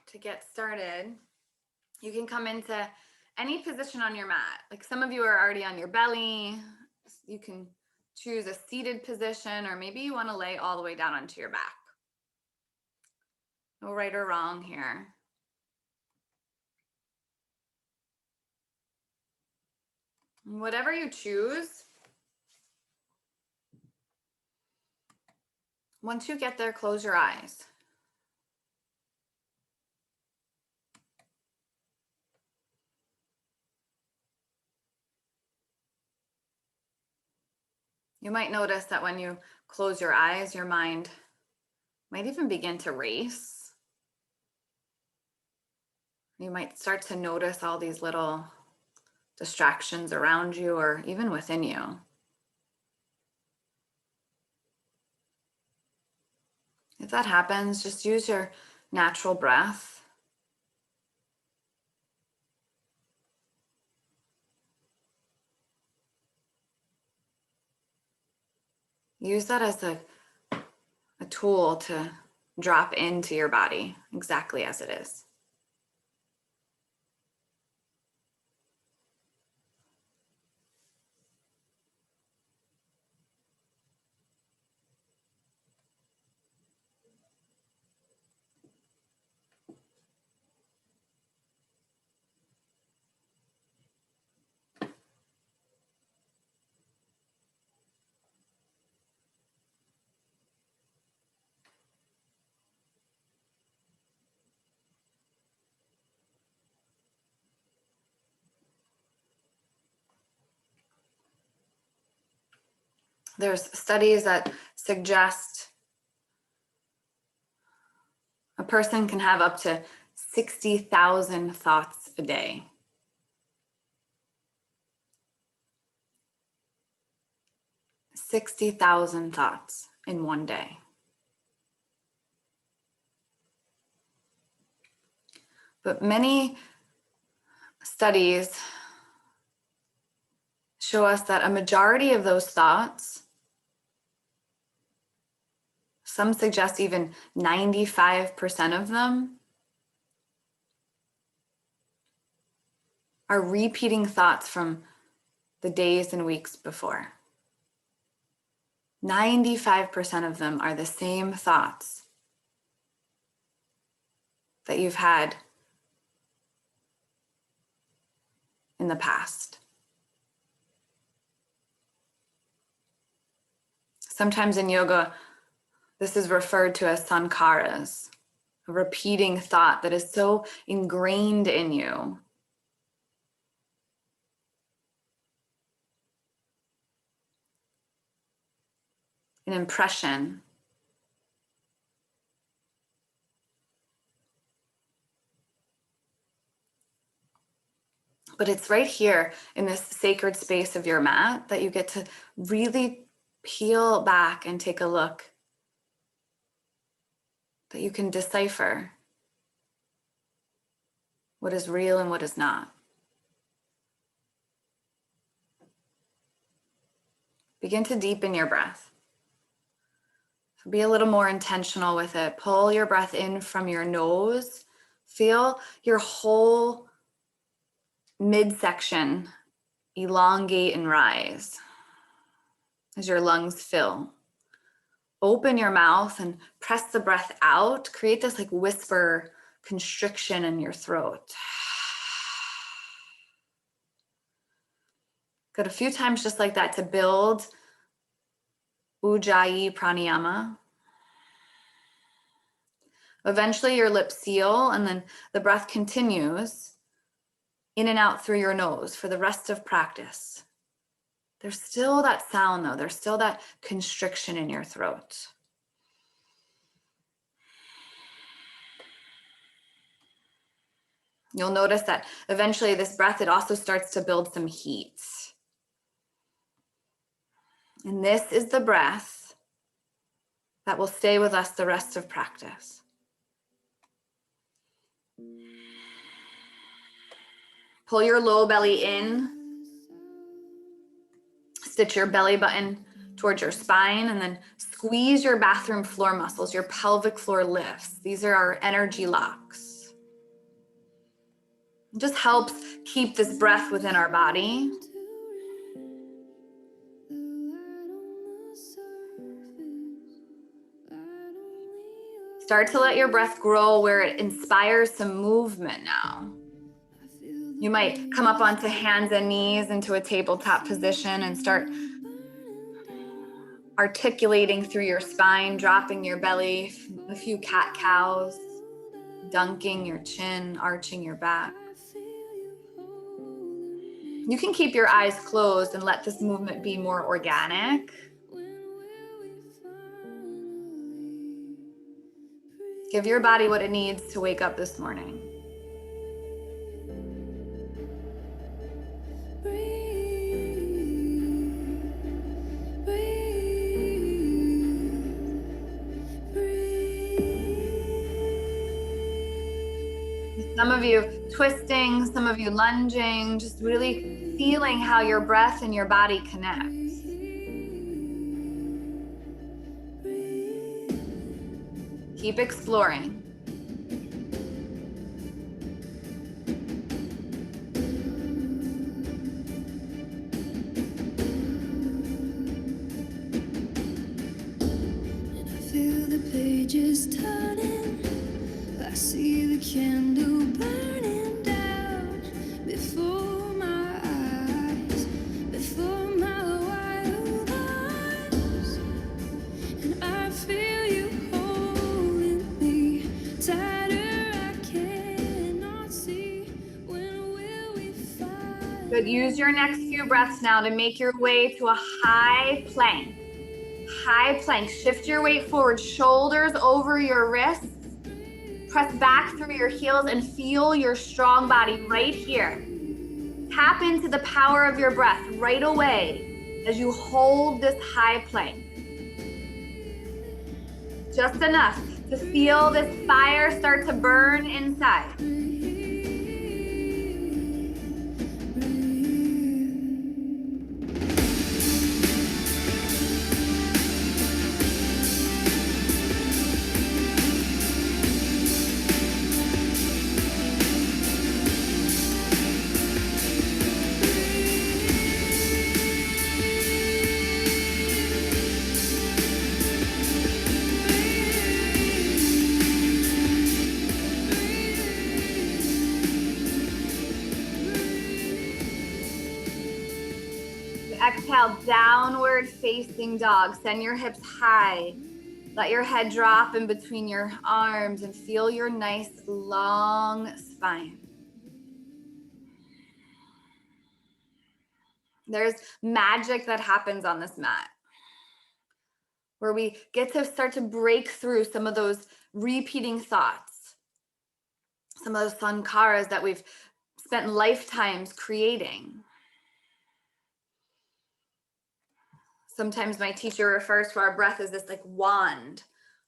to get started, you can come into any position on your mat. Like some of you are already on your belly. You can choose a seated position, or maybe you want to lay all the way down onto your back. No right or wrong here. Whatever you choose, once you get there, close your eyes. You might notice that when you close your eyes, your mind might even begin to race. You might start to notice all these little distractions around you or even within you. If that happens, just use your natural breath. Use that as a tool to drop into your body exactly as it is. There's studies that suggest a person can have up to 60,000 thoughts a day. 60,000 thoughts in one day. But many studies show us that a majority of those thoughts, some suggest even 95% of them, are repeating thoughts from the days and weeks before. 95% of them are the same thoughts that you've had in the past. Sometimes in yoga, this is referred to as sankharas, a repeating thought that is so ingrained in you an impression. But it's right here in this sacred space of your mat that you get to really peel back and take a look, that you can decipher what is real and what is not. Begin to deepen your breath. Be a little more intentional with it. Pull your breath in from your nose. Feel your whole midsection elongate and rise as your lungs fill. Open your mouth and press the breath out. Create this like whisper constriction in your throat. Good, a few times just like that to build Ujjayi pranayama. Eventually your lips seal and then the breath continues in and out through your nose for the rest of practice. There's still that sound though. There's still that constriction in your throat. You'll notice that eventually this breath, it also starts to build some heat. And this is the breath that will stay with us the rest of practice. Pull your low belly in. Stitch your belly button towards your spine and then squeeze your bathroom floor muscles. Your pelvic floor lifts. These are our energy locks. It just helps keep this breath within our body. Start to let your breath grow where it inspires some movement now. You might come up onto hands and knees into a tabletop position and start articulating through your spine, dropping your belly, a few cat-cows, dunking your chin, arching your back. You can keep your eyes closed and let this movement be more organic. Give your body what it needs to wake up this morning. Some of you twisting, some of you lunging, just really feeling how your breath and your body connect. Keep exploring. And I feel the pages turning. I see the candle burning down before my eyes, before my wild eyes. And I feel you holding me tighter. I cannot see. When will we find? Good. Use your next few breaths now to make your way to a high plank. High plank. Shift your weight forward, shoulders over your wrists. Press back through your heels and feel your strong body right here. Tap into the power of your breath right away as you hold this high plank. Just enough to feel this fire start to burn inside. Exhale, downward facing dog. Send your hips high. Let your head drop in between your arms and feel your nice long spine. There's magic that happens on this mat where we get to start to break through some of those repeating thoughts, some of those sankharas that we've spent lifetimes creating. Sometimes my teacher refers to our breath as this like wand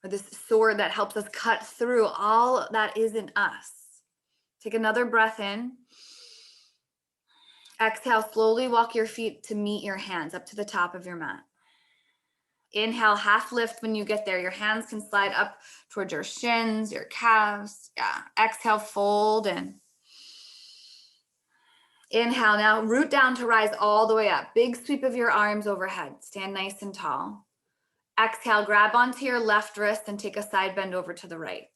or this sword that helps us cut through all that isn't us. Take another breath in. Exhale, slowly walk your feet to meet your hands up to the top of your mat. Inhale, half lift when you get there. Your hands can slide up towards your shins, your calves. Yeah. Exhale, fold in. Inhale, now root down to rise all the way up. Big sweep of your arms overhead. Stand nice and tall. Exhale, grab onto your left wrist and take a side bend over to the right.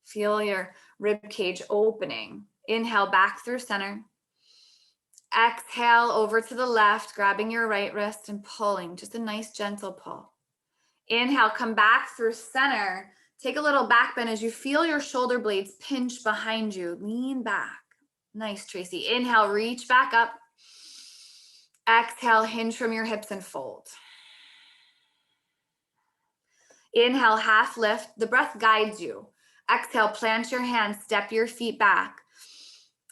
Feel your rib cage opening. Inhale, back through center. Exhale, over to the left, grabbing your right wrist and pulling. Just a nice gentle pull. Inhale, come back through center. Take a little back bend as you feel your shoulder blades pinch behind you. Lean back. Nice, Tracy. Inhale, reach back up. Exhale, hinge from your hips and fold. Inhale, half lift. The breath guides you. Exhale, plant your hands, step your feet back.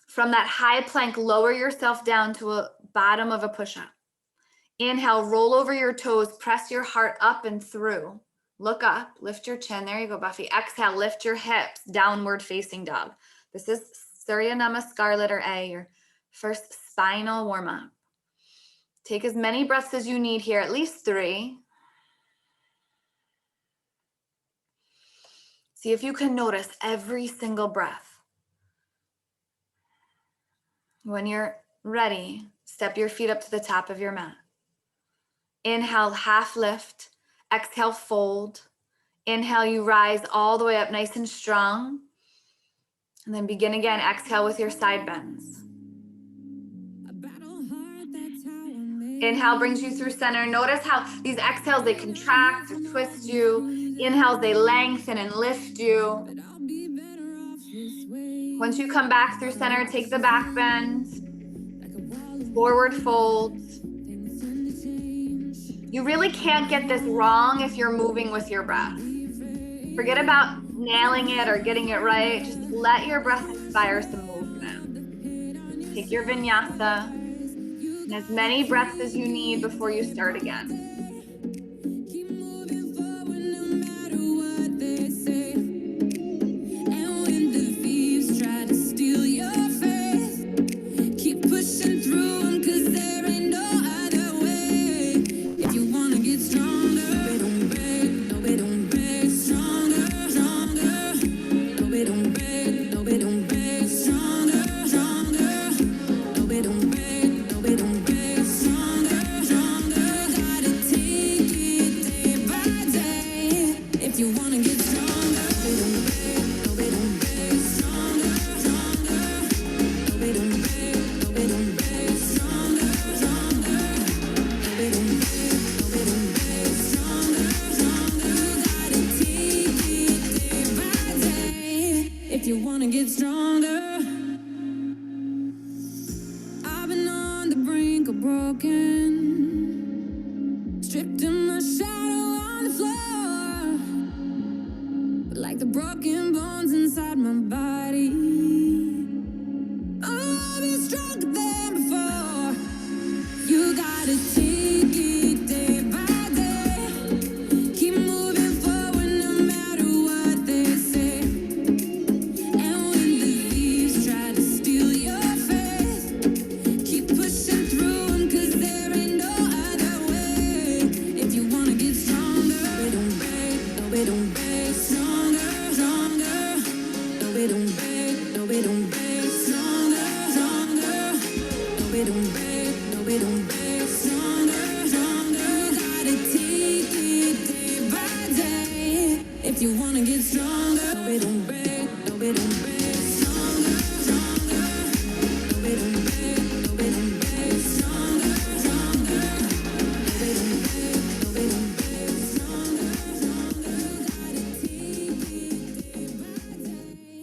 From that high plank, lower yourself down to a bottom of a push-up. Inhale, roll over your toes, press your heart up and through. Look up, lift your chin. There you go, Buffy. Exhale, lift your hips, downward facing dog. This is Surya Namaskar, letter A, your first spinal warm-up. Take as many breaths as you need here, at least 3. See if you can notice every single breath. When you're ready, step your feet up to the top of your mat. Inhale, half lift. Exhale, fold. Inhale, you rise all the way up nice and strong. And then begin again. Exhale with your side bends. Inhale brings you through center. Notice how these exhales, they contract or twist you. Inhales, they lengthen and lift you. Once you come back through center, take the back bend. Forward fold. You really can't get this wrong if you're moving with your breath. Forget about nailing it or getting it right. Just let your breath inspire some movement. Take your vinyasa and as many breaths as you need before you start again.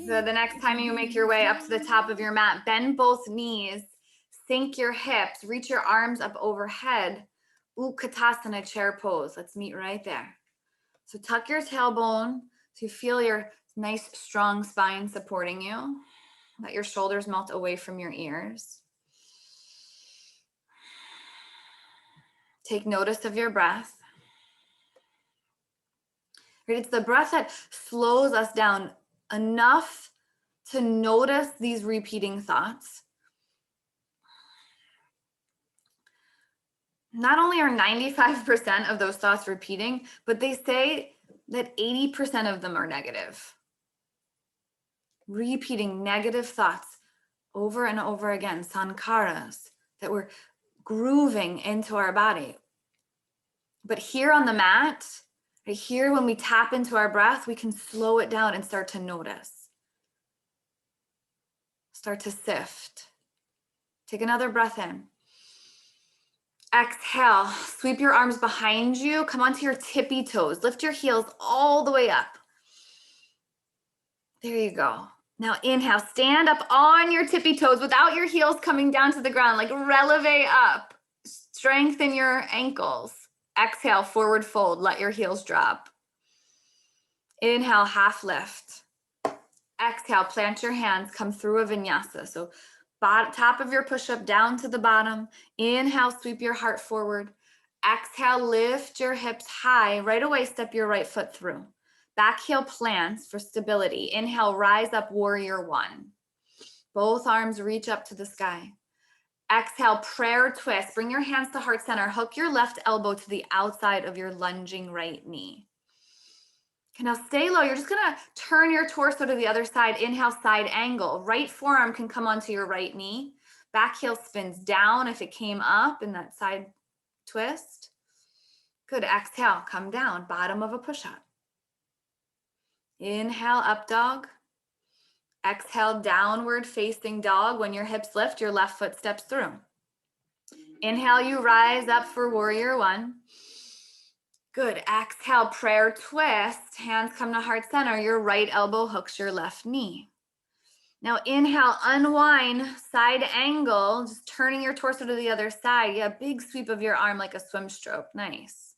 So the next time you make your way up to the top of your mat, bend both knees, sink your hips, reach your arms up overhead. Utkatasana, chair pose. Let's meet right there. So tuck your tailbone so you feel your nice, strong spine supporting you. Let your shoulders melt away from your ears. Take notice of your breath. It's the breath that slows us down enough to notice these repeating thoughts. Not only are 95% of those thoughts repeating, but they say that 80% of them are negative. Repeating negative thoughts over and over again, sankharas, that we're grooving into our body. But here on the mat, right here, when we tap into our breath, we can slow it down and start to notice. Start to sift. Take another breath in. Exhale, sweep your arms behind you. Come onto your tippy toes. Lift your heels all the way up. There you go. Now inhale, stand up on your tippy toes without your heels coming down to the ground, like releve up. Strengthen your ankles. Exhale, forward fold, let your heels drop. Inhale, half lift. Exhale, plant your hands, come through a vinyasa. So top of your push-up down to the bottom. Inhale, sweep your heart forward. Exhale, lift your hips high. Right away, step your right foot through. Back heel plants for stability. Inhale, rise up, warrior one. Both arms reach up to the sky. Exhale, prayer twist. Bring your hands to heart center. Hook your left elbow to the outside of your lunging right knee. Okay, now stay low. You're just gonna turn your torso to the other side. Inhale, side angle. Right forearm can come onto your right knee. Back heel spins down if it came up in that side twist. Good. Exhale, come down, bottom of a push-up. Inhale, up dog. Exhale, downward facing dog. When your hips lift, your left foot steps through. Inhale, you rise up for warrior one. Good. Exhale, prayer twist. Hands come to heart center. Your right elbow hooks your left knee. Now inhale, unwind, side angle, just turning your torso to the other side. Yeah, big sweep of your arm like a swim stroke. Nice.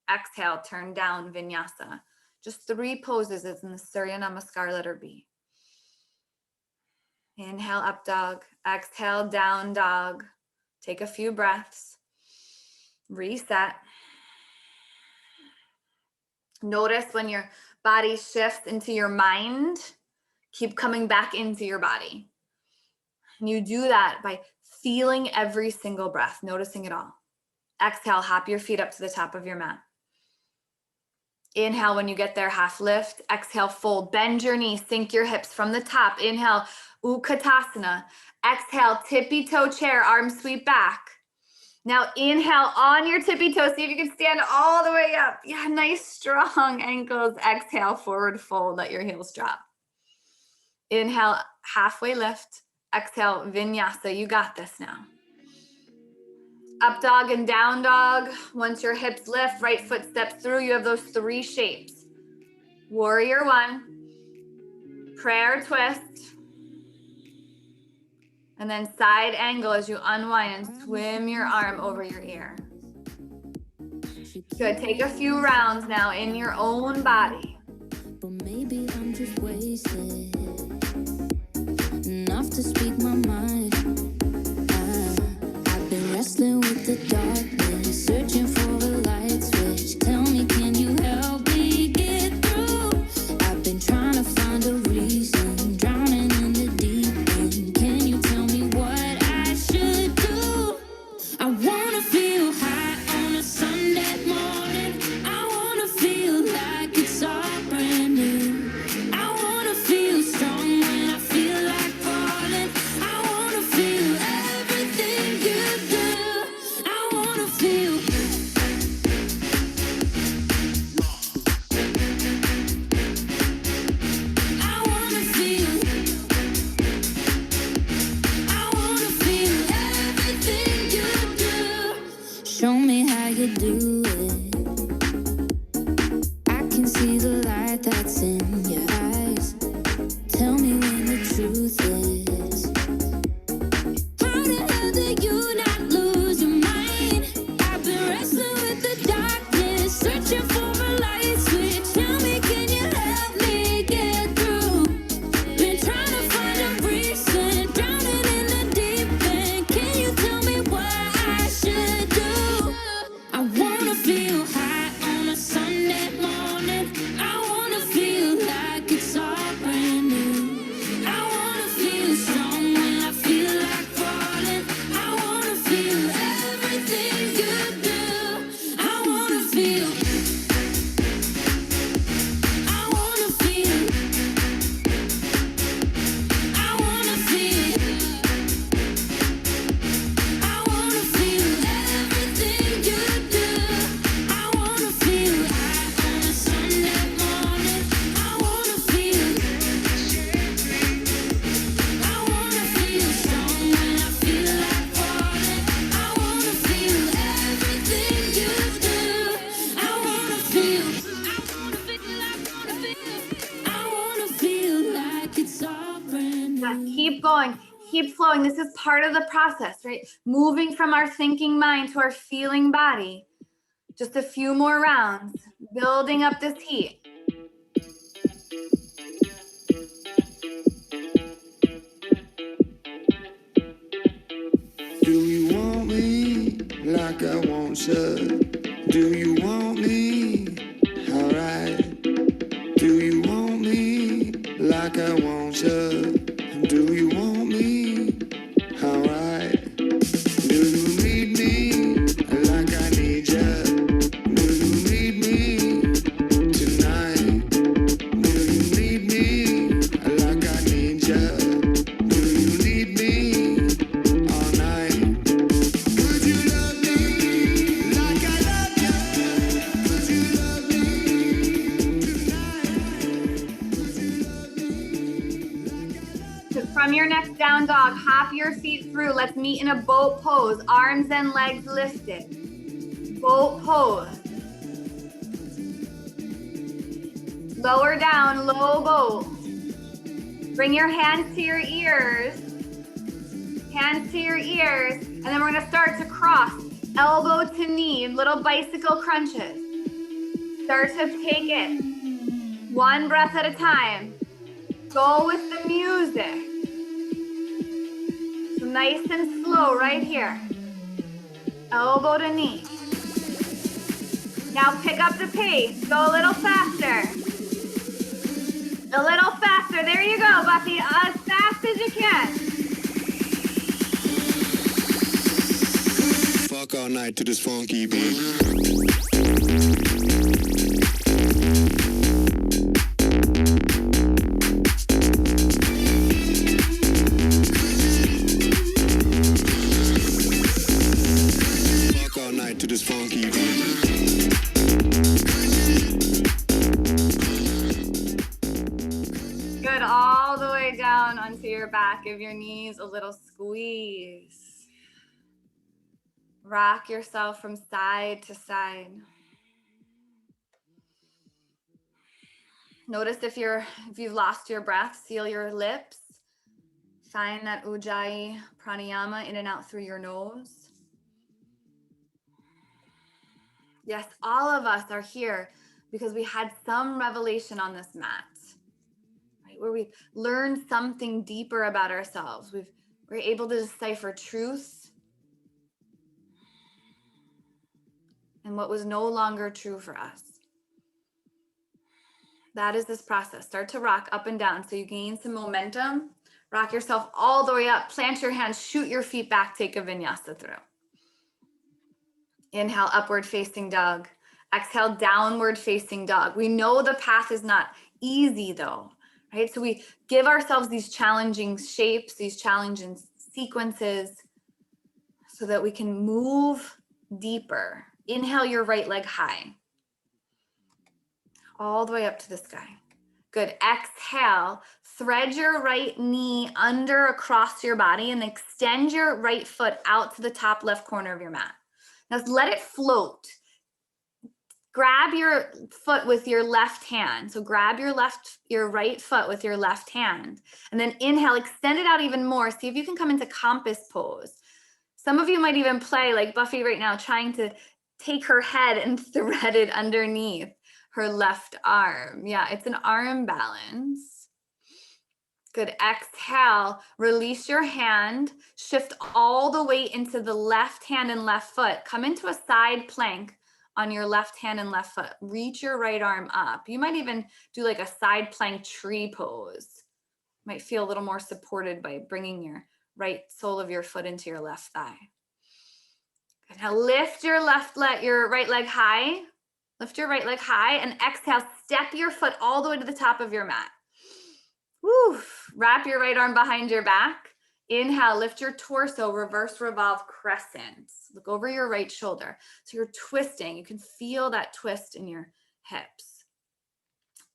Exhale, turn down, vinyasa. Just 3 poses is in the Surya Namaskar, letter B. Inhale, up dog. Exhale, down dog. Take a few breaths. Reset. Notice when your body shifts into your mind, keep coming back into your body. And you do that by feeling every single breath, noticing it all. Exhale, hop your feet up to the top of your mat. Inhale, when you get there, half lift. Exhale, fold. Bend your knees, sink your hips from the top. Inhale, Utkatasana. Exhale, tippy toe chair, arms sweep back. Now inhale on your tippy toe. See if you can stand all the way up. Yeah, nice strong ankles. Exhale, forward fold. Let your heels drop. Inhale, halfway lift. Exhale, vinyasa. You got this now. Up dog and down dog. Once your hips lift, right foot steps through. You have those 3 shapes. Warrior one, prayer twist, and then side angle as you unwind and swim your arm over your ear. Good. Take a few rounds now in your own body. But maybe I'm just wasted enough to speak my mind. I've been wrestling with the darkness, searching for a light switch. Tell me, can you help me get through? I've been trying to find a reason, drowning in the deep end. Can you tell me what I should do? I wanna feel high on a Sunday morning. I wanna feel like it's all brand new. I wanna feel strong when I feel like falling. I wanna feel everything you do. I wanna feel. I wanna feel. I wanna feel everything you do. Show me how you do it. I can see the light that's in your eyes. Tell me when the truth is. How the hell did you not lose your mind? I've been wrestling with the darkness, searching for a light switch. Tell me, can you help me get through? Been trying to find a reason, drowning in the deep end. Can you tell me what I should do? I wanna feel high on a Sunday morning. I wanna feel like it's all brand new. I wanna feel strong when I feel like falling. I wanna feel everything you do. I wanna feel. I wanna feel. I wanna feel. I wanna feel everything you do. I wanna feel high on a Sunday morning. I wanna feel. I wanna feel strong when I feel like falling. I wanna feel everything you do. I wanna feel. I wanna feel like it's all brand Yeah, new. keep going, keep flowing. This is part of the process, right? Moving from our thinking mind to our feeling body. Just a few more rounds, building up this heat. Do you want me like I want you? Do you want me? Alright. Do you want me like I want you? Do you want me? Alright. Do you need me like I need you? Do you need me tonight? Do you need me like I need you? Do you need me all From your next down dog, hop your feet through. Let's meet in a boat pose. Arms and legs lifted. Boat pose. Lower down, low boat. Bring your hands to your ears. Hands to your ears. And then we're gonna start to cross. Elbow to knee, little bicycle crunches. Start to take it. One breath at a time. Go with the music. So nice and slow right here. Elbow to knee. Now pick up the pace. Go a little faster. A little faster. There you go, Buffy. As fast as you can. Fuck all night to this funky beat. To this funky beat. Good, all the way down onto your back. Give your knees a little squeeze. Rock yourself from side to side. Notice if you've lost your breath, seal your lips. Find that Ujjayi pranayama in and out through your nose. Yes, all of us are here because we had some revelation on this mat, right? Where we learned something deeper about ourselves. We're able to decipher truth and what was no longer true for us. That is this process. Start to rock up and down so you gain some momentum. Rock yourself all the way up. Plant your hands, shoot your feet back, take a vinyasa through. Inhale, upward facing dog. Exhale, downward facing dog. We know the path is not easy though, right? So we give ourselves these challenging shapes, these challenging sequences so that we can move deeper. Inhale your right leg high. All the way up to the sky. Good. Exhale, thread your right knee under across your body and extend your right foot out to the top left corner of your mat. Now let it float. Grab your foot with your left hand. So grab your right foot with your left hand. And then inhale, extend it out even more. See if you can come into compass pose. Some of you might even play like Buffy right now, trying to take her head and thread it underneath her left arm. Yeah, it's an arm balance. Good. Exhale, release your hand, shift all the weight into the left hand and left foot. Come into a side plank on your left hand and left foot. Reach your right arm up. You might even do like a side plank tree pose. Might feel a little more supported by bringing your right sole of your foot into your left thigh. Good. Now lift your right leg high. Lift your right leg high and exhale, step your foot all the way to the top of your mat. Woo. Wrap your right arm behind your back. Inhale, lift your torso, reverse revolve crescent. Look over your right shoulder. So you're twisting. You can feel that twist in your hips.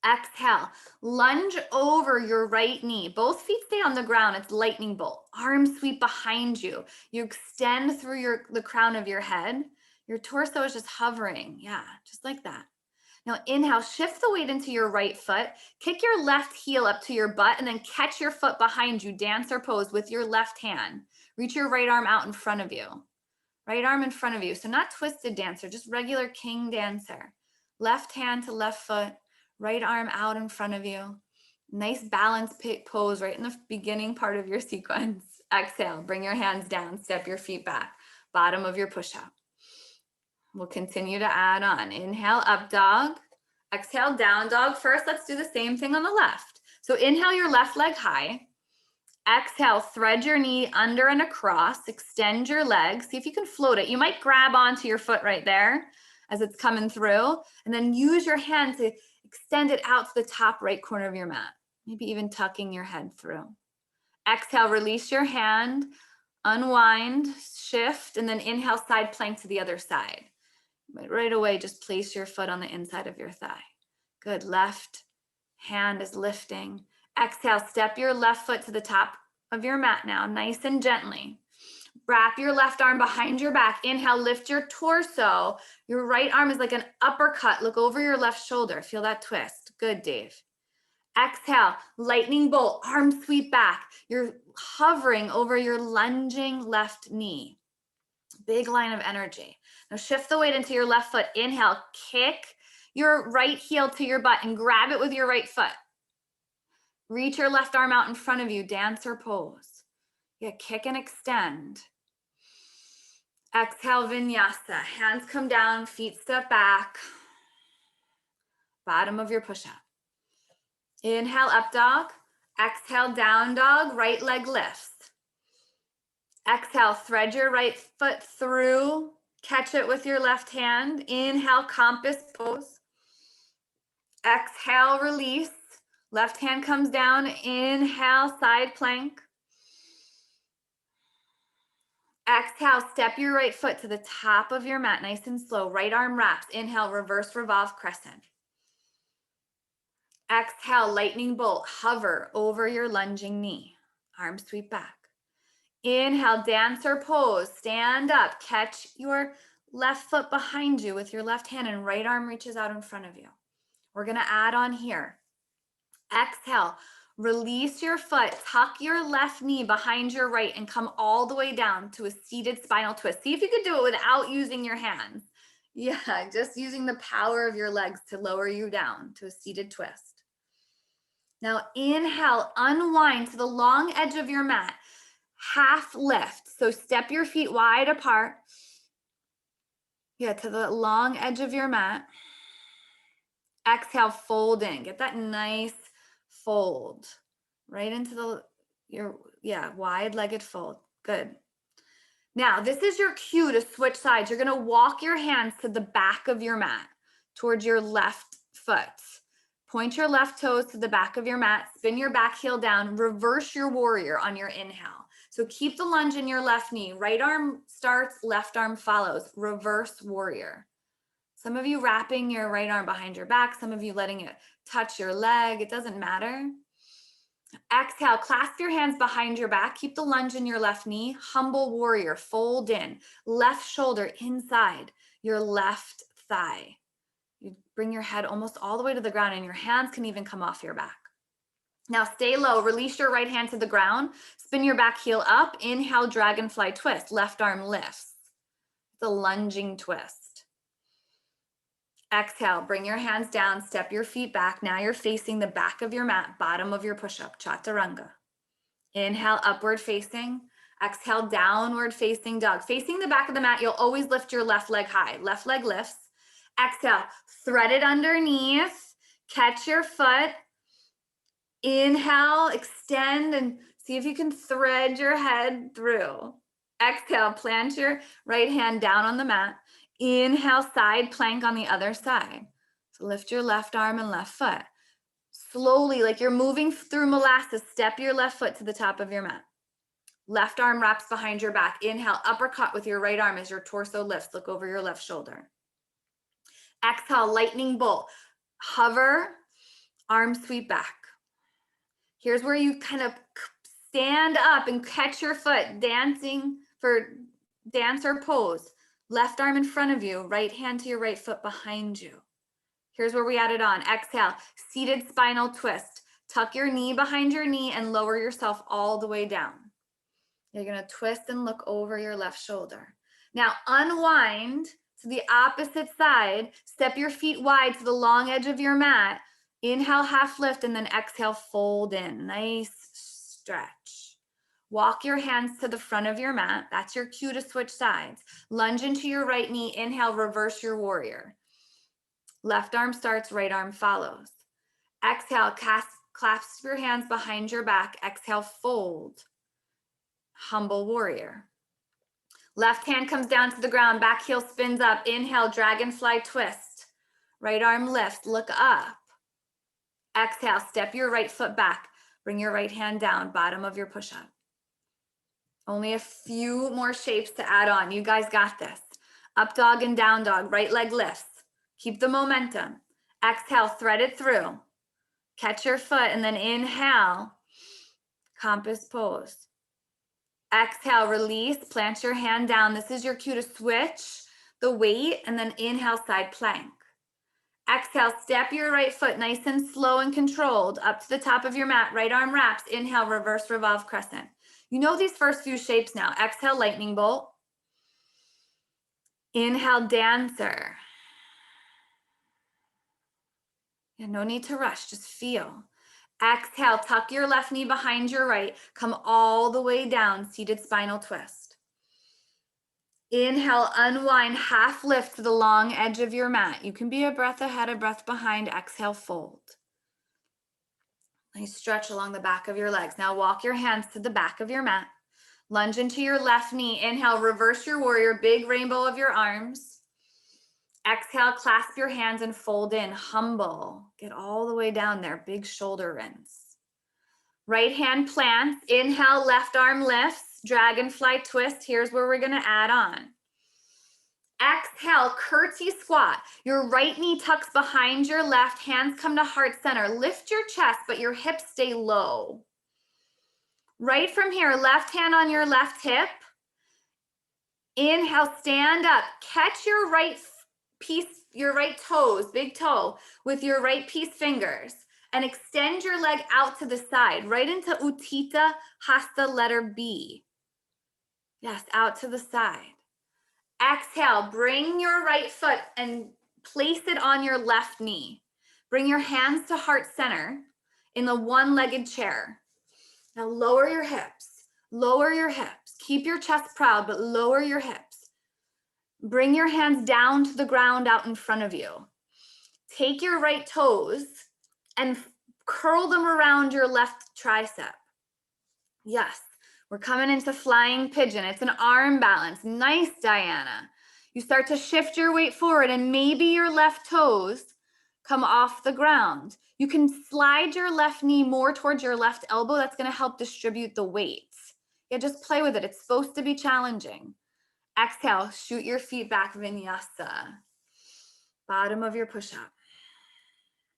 Exhale, lunge over your right knee. Both feet stay on the ground. It's lightning bolt. Arms sweep behind you. You extend through the crown of your head. Your torso is just hovering. Yeah, just like that. Now inhale, shift the weight into your right foot, kick your left heel up to your butt, and then catch your foot behind you, dancer pose with your left hand. Reach your right arm out in front of you. Right arm in front of you. So not twisted dancer, just regular king dancer. Left hand to left foot, right arm out in front of you. Nice balance pose right in the beginning part of your sequence. Exhale, bring your hands down, step your feet back, bottom of your push-up. We'll continue to add on. Inhale, up dog. Exhale, down dog. First, let's do the same thing on the left. So inhale your left leg high. Exhale, thread your knee under and across. Extend your leg. See if you can float it. You might grab onto your foot right there as it's coming through. And then use your hand to extend it out to the top right corner of your mat. Maybe even tucking your head through. Exhale, release your hand. Unwind, shift, and then inhale, side plank to the other side. But right away, just place your foot on the inside of your thigh. Good. Left hand is lifting. Exhale, step your left foot to the top of your mat now, nice and gently. Wrap your left arm behind your back. Inhale, lift your torso. Your right arm is like an uppercut. Look over your left shoulder. Feel that twist. Good, Dave. Exhale, lightning bolt, arm sweep back. You're hovering over your lunging left knee. Big line of energy. Now shift the weight into your left foot. Inhale, kick your right heel to your butt and grab it with your right foot. Reach your left arm out in front of you, dancer pose. Yeah, kick and extend. Exhale, vinyasa. Hands come down, feet step back. Bottom of your push-up. Inhale, up dog. Exhale, down dog. Right leg lifts. Exhale, thread your right foot through. Catch it with your left hand. Inhale, compass pose. Exhale, release. Left hand comes down. Inhale, side plank. Exhale, step your right foot to the top of your mat, nice and slow. Right arm wraps. Inhale, reverse revolve crescent. Exhale, lightning bolt. Hover over your lunging knee. Arm sweep back. Inhale, dancer pose. Stand up. Catch your left foot behind you with your left hand and right arm reaches out in front of you. We're going to add on here. Exhale, release your foot, tuck your left knee behind your right and come all the way down to a seated spinal twist. See if you could do it without using your hands. Yeah, just using the power of your legs to lower you down to a seated twist. Now inhale, unwind to the long edge of your mat, half lift. So step your feet wide apart. Yeah, to the long edge of your mat. Exhale, fold in. Get that nice fold right into your wide-legged fold. Good. Now, this is your cue to switch sides. You're going to walk your hands to the back of your mat towards your left foot. Point your left toes to the back of your mat. Spin your back heel down. Reverse your warrior on your inhale. So keep the lunge in your left knee. Right arm starts, left arm follows. Reverse warrior. Some of you wrapping your right arm behind your back, some of you letting it touch your leg. It doesn't matter. Exhale, clasp your hands behind your back. Keep the lunge in your left knee. Humble warrior, fold in. Left shoulder inside your left thigh. You bring your head almost all the way to the ground and your hands can even come off your back. Now stay low. Release your right hand to the ground. Spin your back heel up. Inhale, dragonfly twist. Left arm lifts. It's a lunging twist. Exhale, bring your hands down, step your feet back. Now you're facing the back of your mat, bottom of your push-up, chaturanga. Inhale, upward facing. Exhale, downward facing dog. Facing the back of the mat, you'll always lift your left leg high. Left leg lifts. Exhale, thread it underneath. Catch your foot. Inhale, extend and see if you can thread your head through. Exhale, plant your right hand down on the mat. Inhale, side plank on the other side. So lift your left arm and left foot. Slowly, like you're moving through molasses, step your left foot to the top of your mat. Left arm wraps behind your back. Inhale, uppercut with your right arm as your torso lifts. Look over your left shoulder. Exhale, lightning bolt. Hover, arm sweep back. Here's where you kind of stand up and catch your foot, dancing for dancer pose. Left arm in front of you, right hand to your right foot behind you. Here's where we added on. Exhale, seated spinal twist. Tuck your knee behind your knee and lower yourself all the way down. You're gonna twist and look over your left shoulder. Now unwind to the opposite side. Step your feet wide to the long edge of your mat. Inhale, half lift, and then exhale, fold in. Nice stretch. Walk your hands to the front of your mat. That's your cue to switch sides. Lunge into your right knee. Inhale, reverse your warrior. Left arm starts, right arm follows. Exhale, clasp your hands behind your back. Exhale, fold. Humble warrior. Left hand comes down to the ground. Back heel spins up. Inhale, dragonfly twist. Right arm lifts. Look up. Exhale, step your right foot back. Bring your right hand down, bottom of your push-up. Only a few more shapes to add on. You guys got this. Up dog and down dog. Right leg lifts. Keep the momentum. Exhale, thread it through. Catch your foot and then inhale. compass pose. Exhale, release, plant your hand down. This is your cue to switch the weight, and then inhale, side plank. Exhale, step your right foot nice and slow and controlled up to the top of your mat. Right arm wraps. Inhale, reverse revolve crescent. You know these first few shapes now. Exhale, lightning bolt. Inhale, dancer. Yeah, no need to rush, just feel. Exhale, tuck your left knee behind your right. Come all the way down, seated spinal twist. Inhale, unwind, half lift to the long edge of your mat. You can be a breath ahead, a breath behind. Exhale, fold. Nice stretch along the back of your legs. Now walk your hands to the back of your mat. Lunge into your left knee. Inhale, reverse your warrior, big rainbow of your arms. Exhale, clasp your hands and fold in, humble. Get all the way down there, big shoulder rinse. Right hand plants, inhale, left arm lifts, dragonfly twist. Here's where we're gonna add on. Exhale, curtsy squat. Your right knee tucks behind your left, hands come to heart center. Lift your chest, but your hips stay low. Right from here, left hand on your left hip. Inhale, stand up. Catch your right piece, your right toes, big toe, with your right piece fingers. And extend your leg out to the side, right into Utthita Hasta letter B. Yes, out to the side. Exhale, bring your right foot and place it on your left knee. Bring your hands to heart center in the one-legged chair. Now lower your hips, lower your hips. Keep your chest proud, but lower your hips. Bring your hands down to the ground out in front of you. Take your right toes and curl them around your left tricep. Yes, we're coming into flying pigeon. It's an arm balance. Nice, Diana. You start to shift your weight forward and maybe your left toes come off the ground. You can slide your left knee more towards your left elbow. That's going to help distribute the weight. Yeah, just play with it. It's supposed to be challenging. Exhale, shoot your feet back, vinyasa. Bottom of your push-up.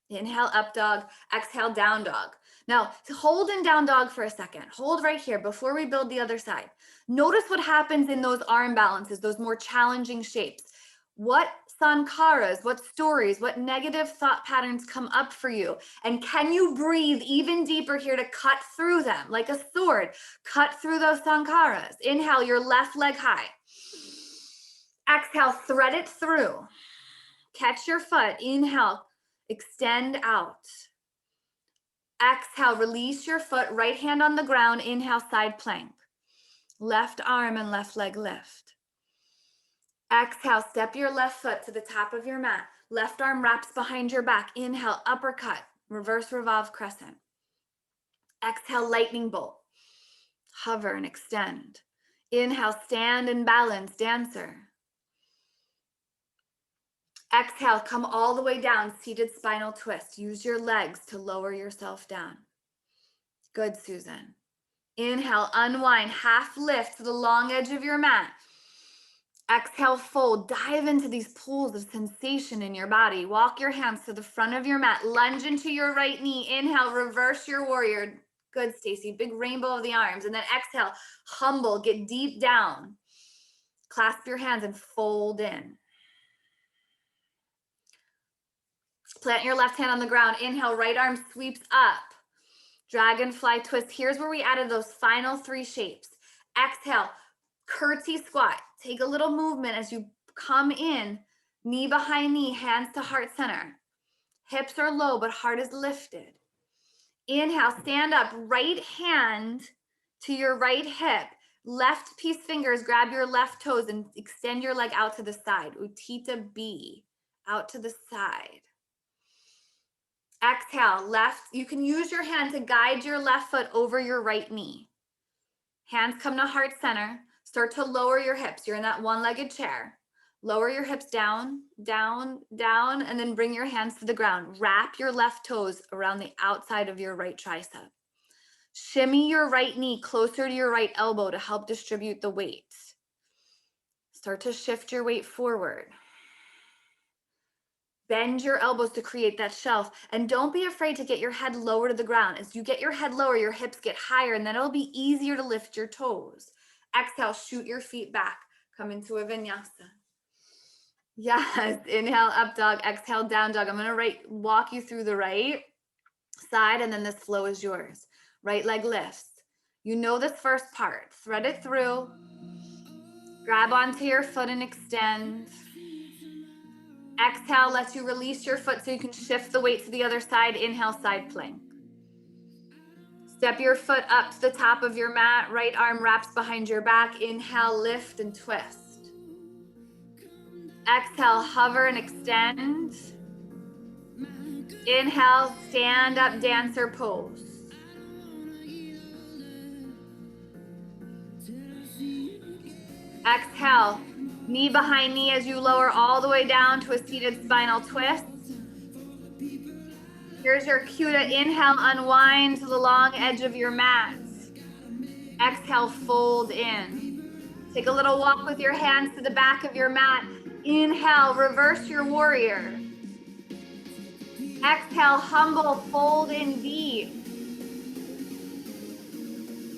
Inhale, up dog. Exhale, down dog. Now, hold in down dog for a second. Hold right here before we build the other side. Notice what happens in those arm balances, those more challenging shapes. What sankharas, what stories, what negative thought patterns come up for you? And can you breathe even deeper here to cut through them like a sword? Cut through those sankharas. Inhale, your left leg high. Exhale, thread it through. Catch your foot. Inhale, extend out. Exhale, release your foot, right hand on the ground. Inhale, side plank. Left arm and left leg lift. Exhale, step your left foot to the top of your mat. Left arm wraps behind your back. Inhale, uppercut, reverse revolve crescent. Exhale, lightning bolt. Hover and extend. Inhale, stand and balance, dancer. Exhale, come all the way down, seated spinal twist. Use your legs to lower yourself down. Good, Susan. Inhale, unwind, half lift to the long edge of your mat. Exhale, fold. Dive into these pools of sensation in your body. Walk your hands to the front of your mat. Lunge into your right knee. Inhale, reverse your warrior. Good, Stacy. Big rainbow of the arms. And then exhale, humble, get deep down. Clasp your hands and fold in. Plant your left hand on the ground. Inhale, right arm sweeps up. Dragonfly twist. Here's where we added those final three shapes. Exhale, curtsy squat. Take a little movement as you come in, knee behind knee, hands to heart center. Hips are low, but heart is lifted. Inhale, stand up, right hand to your right hip. Left piece fingers, grab your left toes and extend your leg out to the side. Utthita B, out to the side. Exhale, left. You can use your hand to guide your left foot over your right knee. Hands come to heart center. Start to lower your hips. You're in that one-legged chair. Lower your hips down, down, down, and then bring your hands to the ground. Wrap your left toes around the outside of your right tricep. Shimmy your right knee closer to your right elbow to help distribute the weight. Start to shift your weight forward. Bend your elbows to create that shelf. And don't be afraid to get your head lower to the ground. As you get your head lower, your hips get higher, and then it'll be easier to lift your toes. Exhale, shoot your feet back. Come into a vinyasa. Yes, inhale, up dog. Exhale, down dog. I'm gonna walk you through the right side, and then this flow is yours. Right leg lifts. You know this first part. Thread it through. Grab onto your foot and extend. Exhale lets you release your foot so you can shift the weight to the other side. Inhale, side plank. Step your foot up to the top of your mat. Right arm wraps behind your back. Inhale, lift and twist. Exhale, hover and extend. Inhale, stand up, dancer pose. Exhale, knee behind knee as you lower all the way down to a seated spinal twist. Here's your cue to inhale, unwind to the long edge of your mat. Exhale, fold in. Take a little walk with your hands to the back of your mat. Inhale, reverse your warrior. Exhale, humble, fold in deep.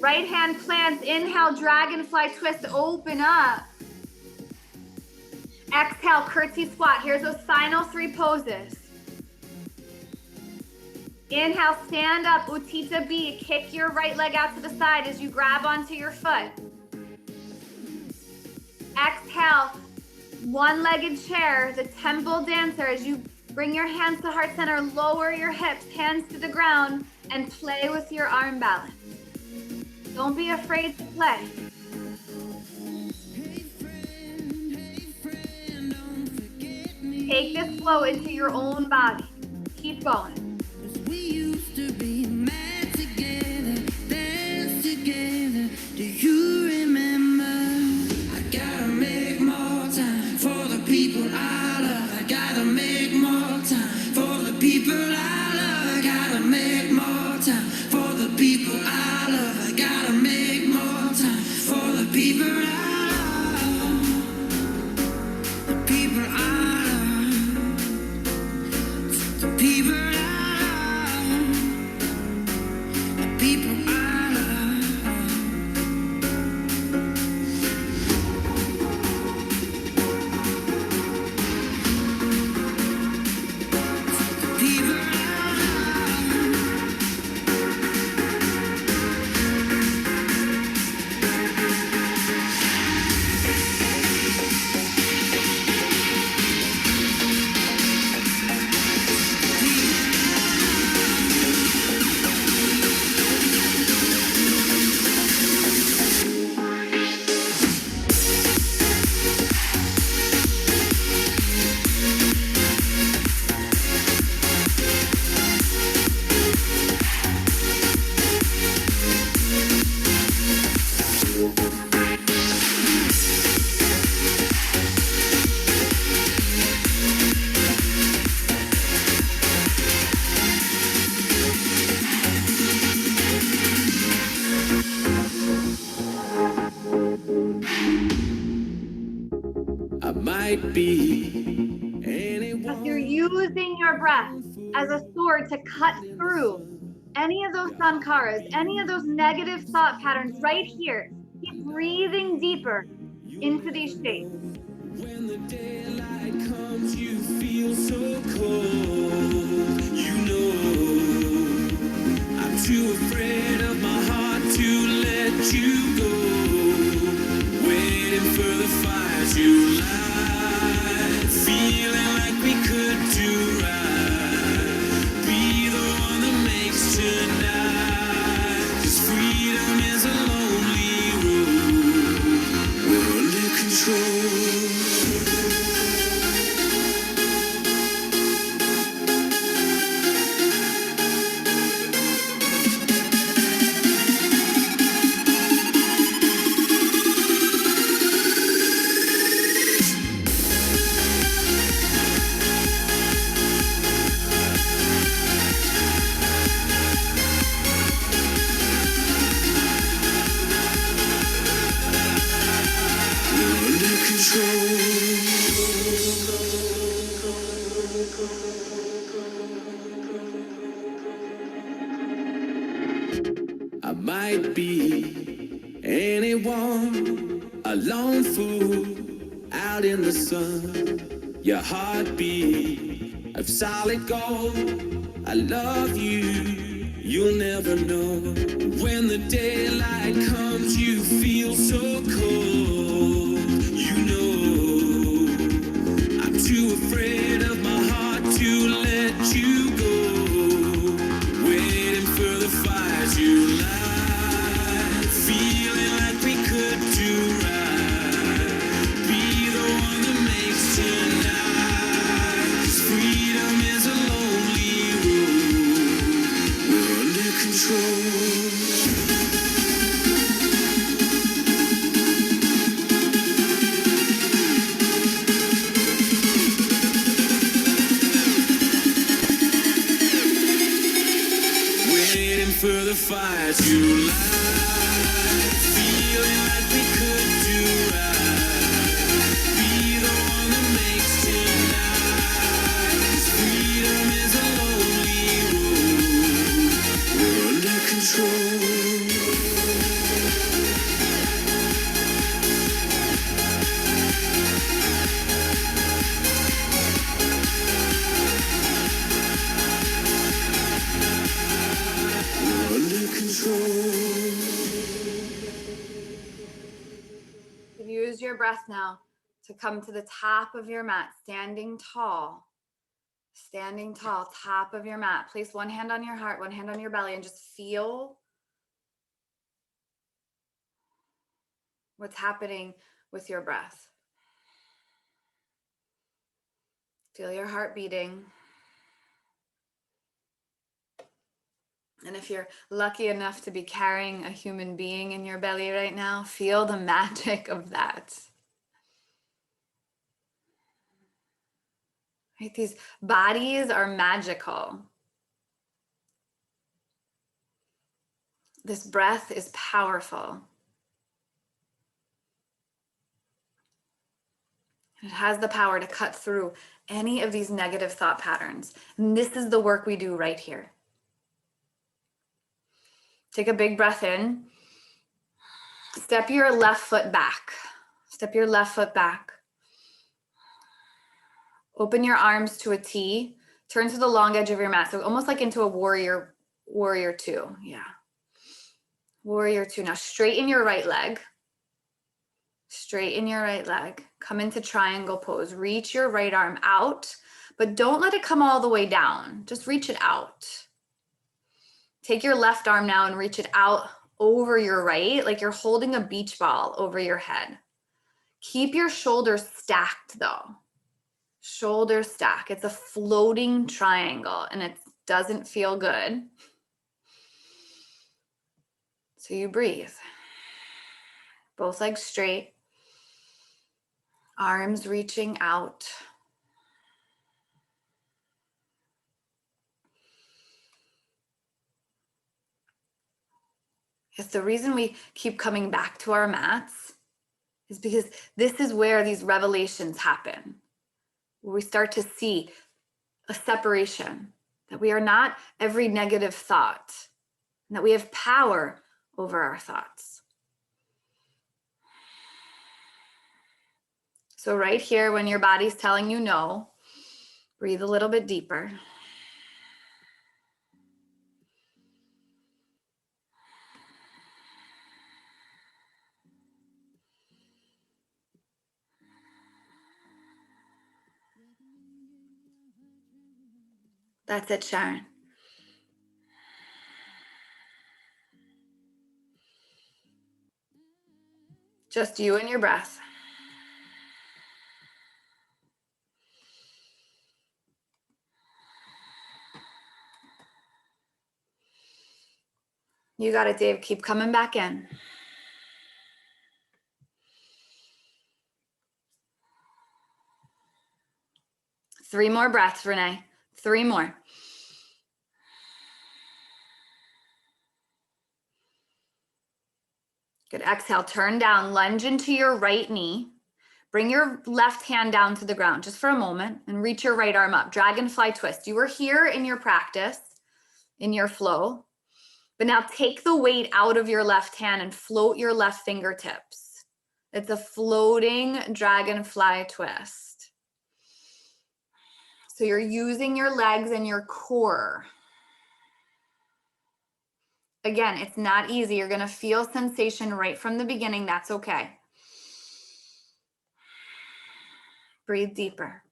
Right hand plants, inhale, dragonfly twist, open up. Exhale, curtsy squat. Here's those final 3 poses. Inhale, stand up, Uttita B. Kick your right leg out to the side as you grab onto your foot. Exhale, one-legged chair, the temple dancer. As you bring your hands to heart center, lower your hips, hands to the ground, and play with your arm balance. Don't be afraid to play. Take this flow into your own body. Keep going. We used to be mad together, dance together. Do you remember? I gotta make more time for the people I love. I gotta make more time for the people I love. I gotta make more time for the people I love. I gotta make more time for the people I love. The people I love. The people I If you're using your breath as a sword to cut through any of those sankharas, any of those negative thought patterns right here, keep breathing deeper into these shapes. When the daylight comes, you feel so cold. You know, I'm too afraid of my heart to let you go. Waiting for the fire to light, feeling like we could do right. Be the one that makes tonight. 'Cause freedom is a lonely road. We're under control. might be anyone, a lone fool out in the sun. Your heartbeat of solid gold. I love you, you'll never know. When the daylight comes, you feel so cold. You know, I'm too afraid of my heart to let you go. Waiting for the fires you light, feeling like we could do right. Be the one that makes tonight. 'Cause freedom is a lonely road. We're under control. For the fires you light, feeling like we could do right. Be the one that makes tonight. 'Cause freedom is a lonely road. We're under control. Use your breath now to come to the top of your mat, standing tall, top of your mat. Place one hand on your heart, one hand on your belly, and just feel what's happening with your breath. Feel your heart beating. And if you're lucky enough to be carrying a human being in your belly right now, feel the magic of that. Right? These bodies are magical. This breath is powerful. It has the power to cut through any of these negative thought patterns. And this is the work we do right here. Take a big breath in. Step your left foot back. Step your left foot back. Open your arms to a T. Turn to the long edge of your mat. So almost like into a warrior two. Yeah. Warrior two. Now straighten your right leg. Straighten your right leg. Come into triangle pose. Reach your right arm out, but don't let it come all the way down. Just reach it out. Take your left arm now and reach it out over your right, like you're holding a beach ball over your head. Keep your shoulders stacked though. Shoulders stack. It's a floating triangle and it doesn't feel good. So you breathe. Both legs straight. Arms reaching out. Yes, the reason we keep coming back to our mats is because this is where these revelations happen, where we start to see a separation, that we are not every negative thought, and that we have power over our thoughts. So right here, when your body's telling you no, breathe a little bit deeper. That's it, Sharon. Just you and your breath. You got it, Dave. Keep coming back in. Three more breaths, Renee. 3 more. Good. Exhale, turn down, lunge into your right knee. Bring your left hand down to the ground just for a moment and reach your right arm up. Dragonfly twist. You were here in your practice, in your flow. But now take the weight out of your left hand and float your left fingertips. It's a floating dragonfly twist. So you're using your legs and your core. Again, it's not easy. You're going to feel sensation right from the beginning. That's okay. Breathe deeper.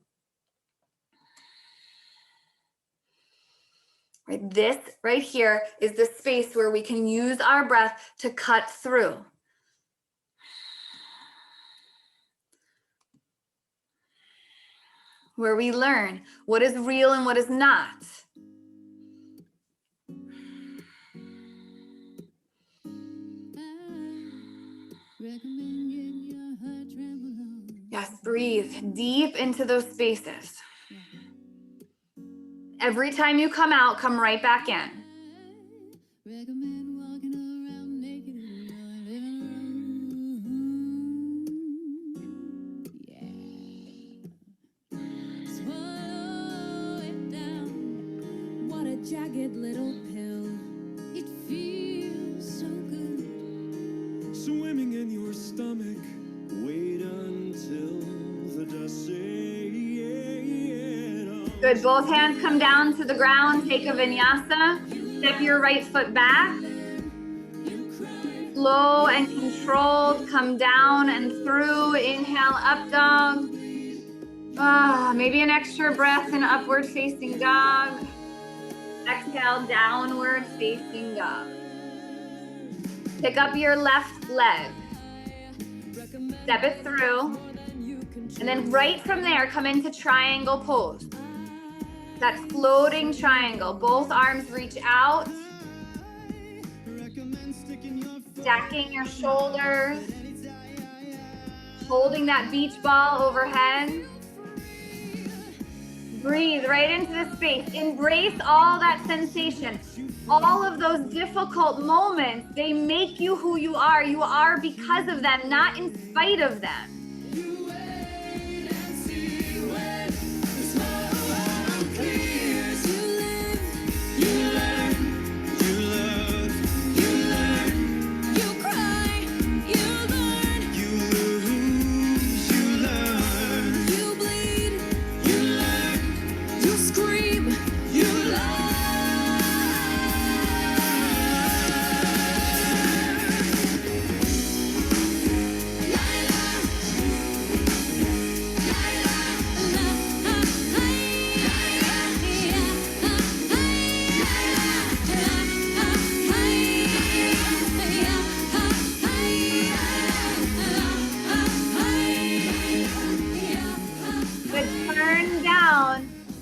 Right, this right here is the space where we can use our breath to cut through. Where we learn what is real and what is not. Yes, breathe deep into those spaces. Every time you come out, come right back in. What a jagged little pill. It feels so good. Swimming in your stomach. Wait until the dust settles. Good, both hands come down to the ground, take a vinyasa. Step your right foot back. Slow and controlled, come down and through. Inhale, up dog. Maybe an extra breath in upward facing dog. Exhale, downward facing dog. Pick up your left leg. Step it through. And then right from there, come into triangle pose. That floating triangle. Both arms reach out. Stacking your shoulders. Holding that beach ball overhead. Breathe right into the space. Embrace all that sensation. All of those difficult moments, they make you who you are. You are because of them, not in spite of them.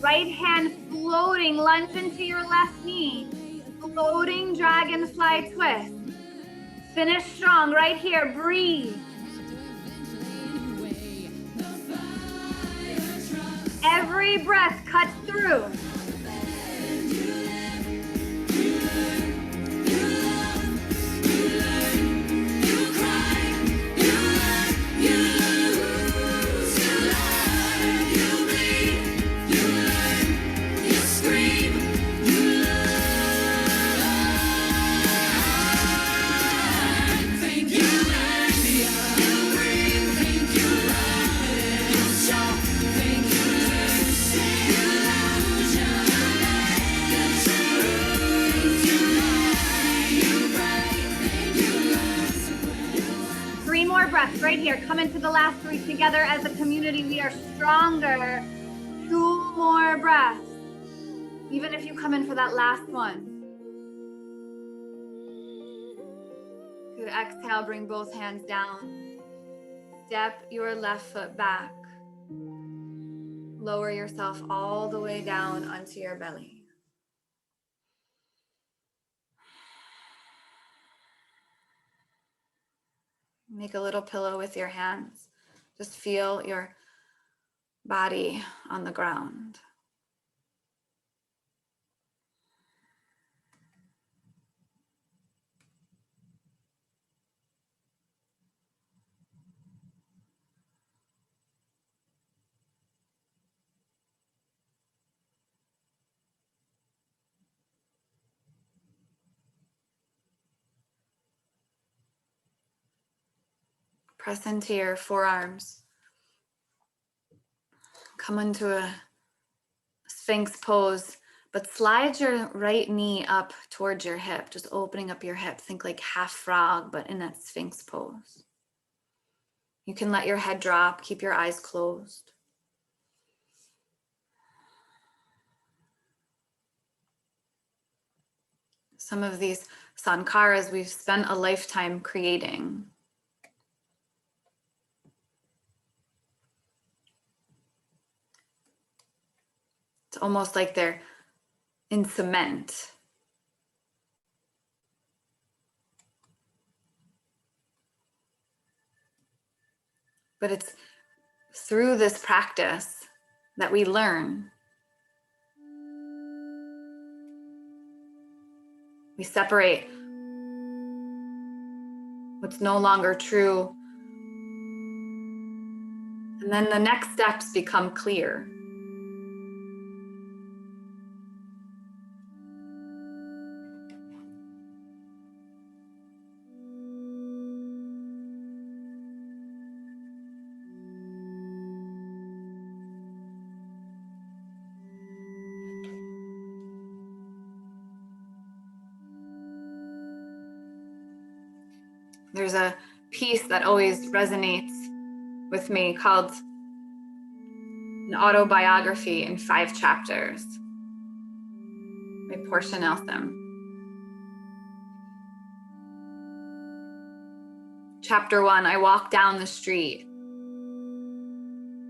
Right hand floating, lunge into your left knee. Floating dragonfly twist. Finish strong right here, breathe. Every breath cuts through. Breaths right here. Come into the last three together as a community. We are stronger. 2 more breaths. Even if you come in for that last one. Good. Exhale, bring both hands down. Step your left foot back. Lower yourself all the way down onto your belly. Make a little pillow with your hands. Just feel your body on the ground. Press into your forearms. Come into a Sphinx pose, but slide your right knee up towards your hip, just opening up your hip. Think like half frog, but in that Sphinx pose. You can let your head drop, keep your eyes closed. Some of these sankaras we've spent a lifetime creating. It's almost like they're in cement. But it's through this practice that we learn. We separate what's no longer true. And then the next steps become clear. There's a piece that always resonates with me called An Autobiography in 5 Chapters by Portia Nelson. Chapter 1, I walk down the street.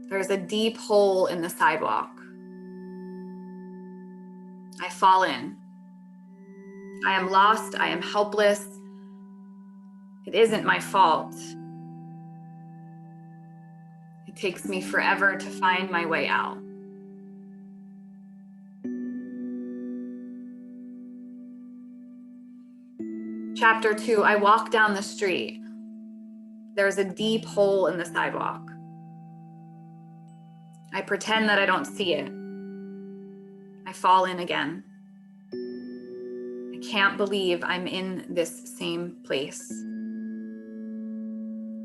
There's a deep hole in the sidewalk. I fall in. I am lost. I am helpless. It isn't my fault. It takes me forever to find my way out. Chapter 2, I walk down the street. There's a deep hole in the sidewalk. I pretend that I don't see it. I fall in again. I can't believe I'm in this same place.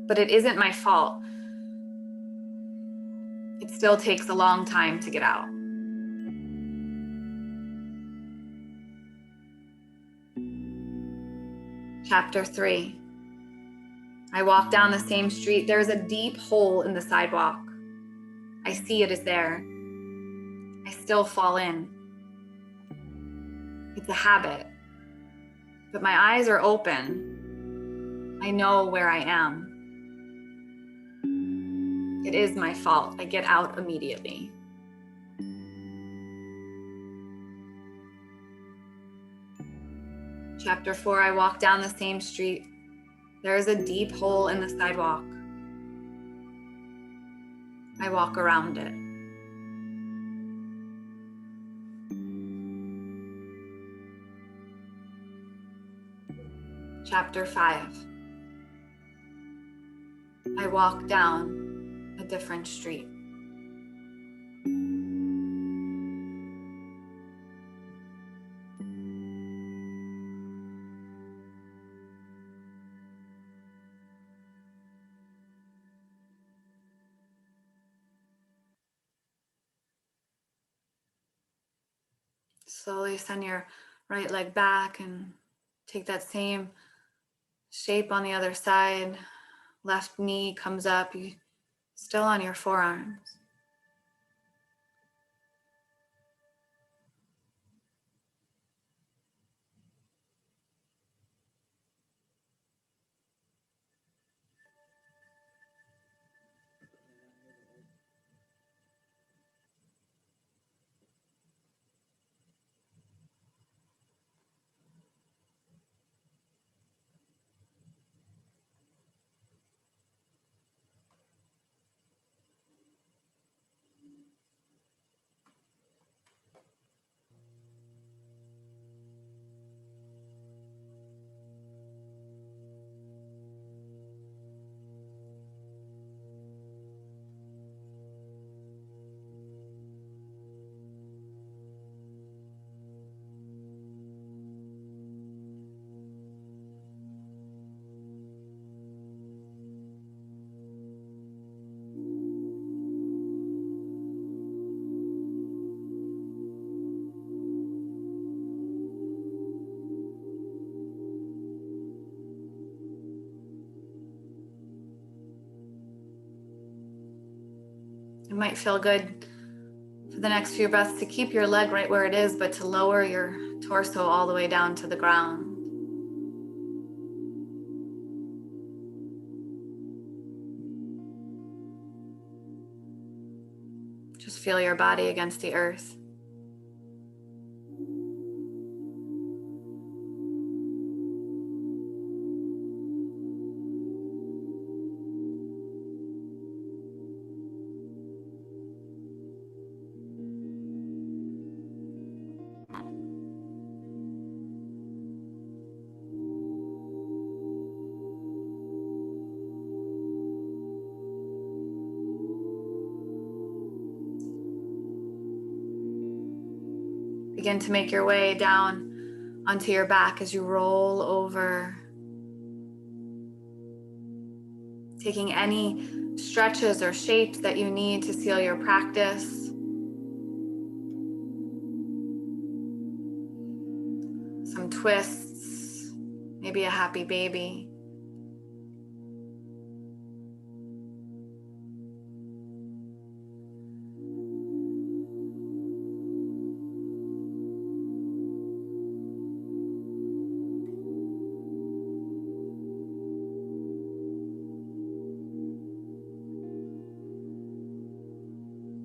But it isn't my fault. It still takes a long time to get out. Chapter 3. I walk down the same street. There's a deep hole in the sidewalk. I see it is there. I still fall in. It's a habit. But my eyes are open. I know where I am. It is my fault. I get out immediately. Chapter 4, I walk down the same street. There is a deep hole in the sidewalk. I walk around it. Chapter 5, I walk down a different street. Slowly send your right leg back and take that same shape on the other side. Left knee comes up, you still on your forearms. It might feel good for the next few breaths to keep your leg right where it is, but to lower your torso all the way down to the ground. Just feel your body against the earth. Begin to make your way down onto your back as you roll over, taking any stretches or shapes that you need to seal your practice. Some twists, maybe a happy baby.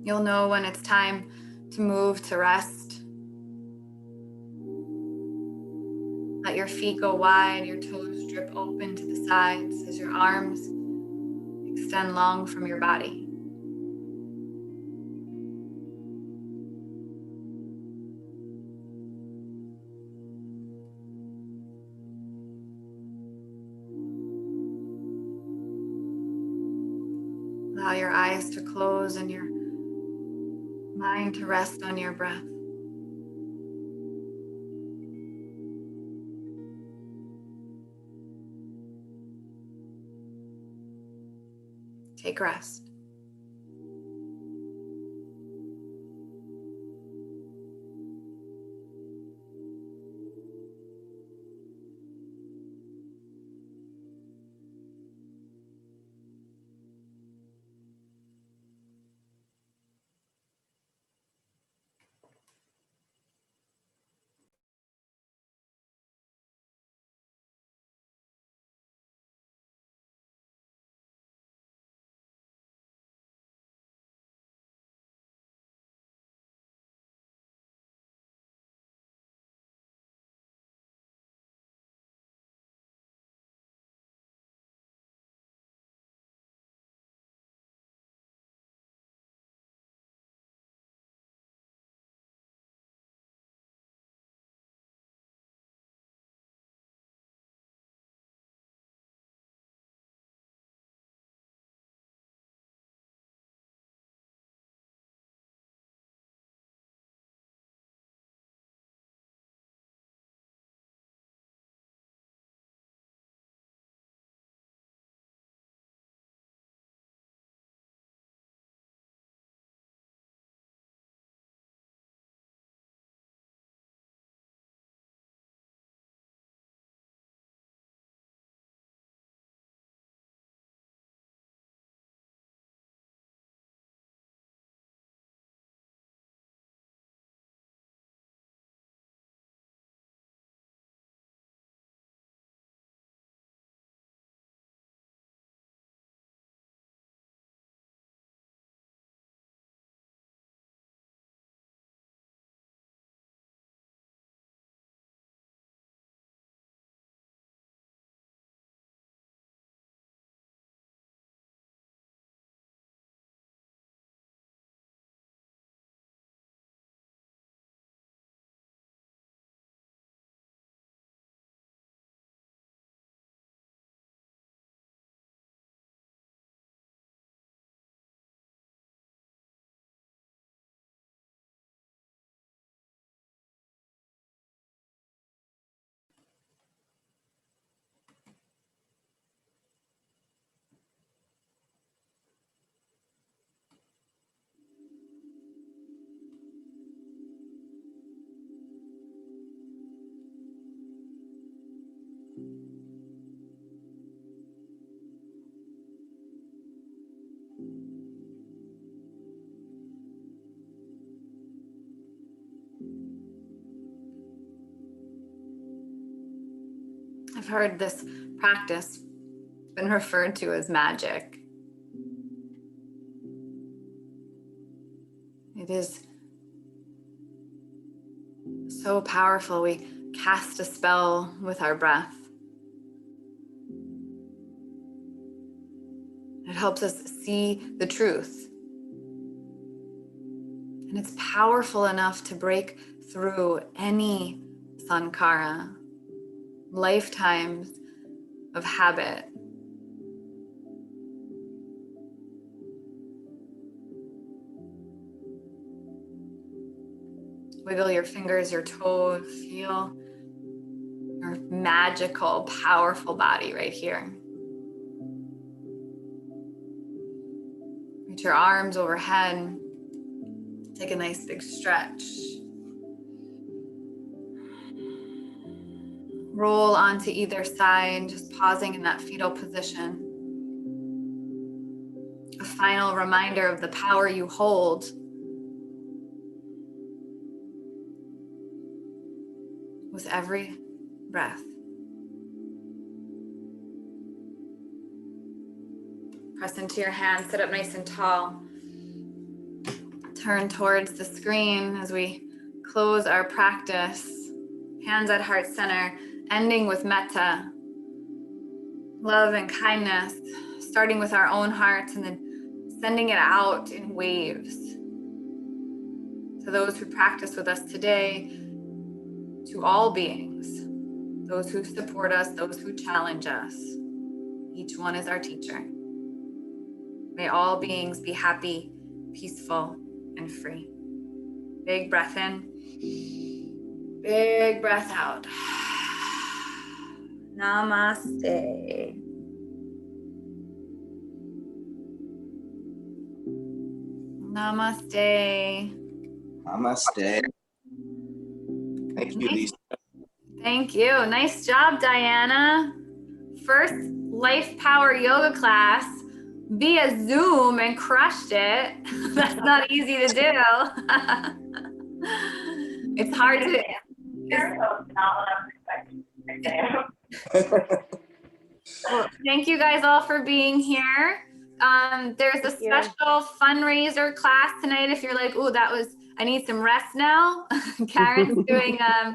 You'll know when it's time to move to rest. Let your feet go wide, your toes drip open to the sides as your arms extend long from your body. Allow your eyes to close and your mind to rest on your breath. Take rest. I've heard this practice been referred to as magic. It is so powerful. We cast a spell with our breath. It helps us see the truth. And it's powerful enough to break through any sankara, lifetimes of habit. Wiggle your fingers, your toes, feel your magical, powerful body right here. Reach your arms overhead. Take a nice big stretch. Roll onto either side, just pausing in that fetal position. A final reminder of the power you hold. With every breath. Press into your hands, sit up nice and tall. Turn towards the screen as we close our practice. Hands at heart center, ending with metta, love and kindness, starting with our own hearts and then sending it out in waves. To those who practice with us today, to all beings, those who support us, those who challenge us. Each one is our teacher. May all beings be happy, peaceful, and free. Big breath in, big breath out. Namaste. Namaste. Namaste. Thank you, Lisa. Thank you. Nice job, Diana. First Life Power Yoga class via Zoom and crushed it. That's not easy to do. It's hard to. Well, thank you guys all for being here. There's a special fundraiser class tonight if you're like, oh, I need some rest now. Karen's doing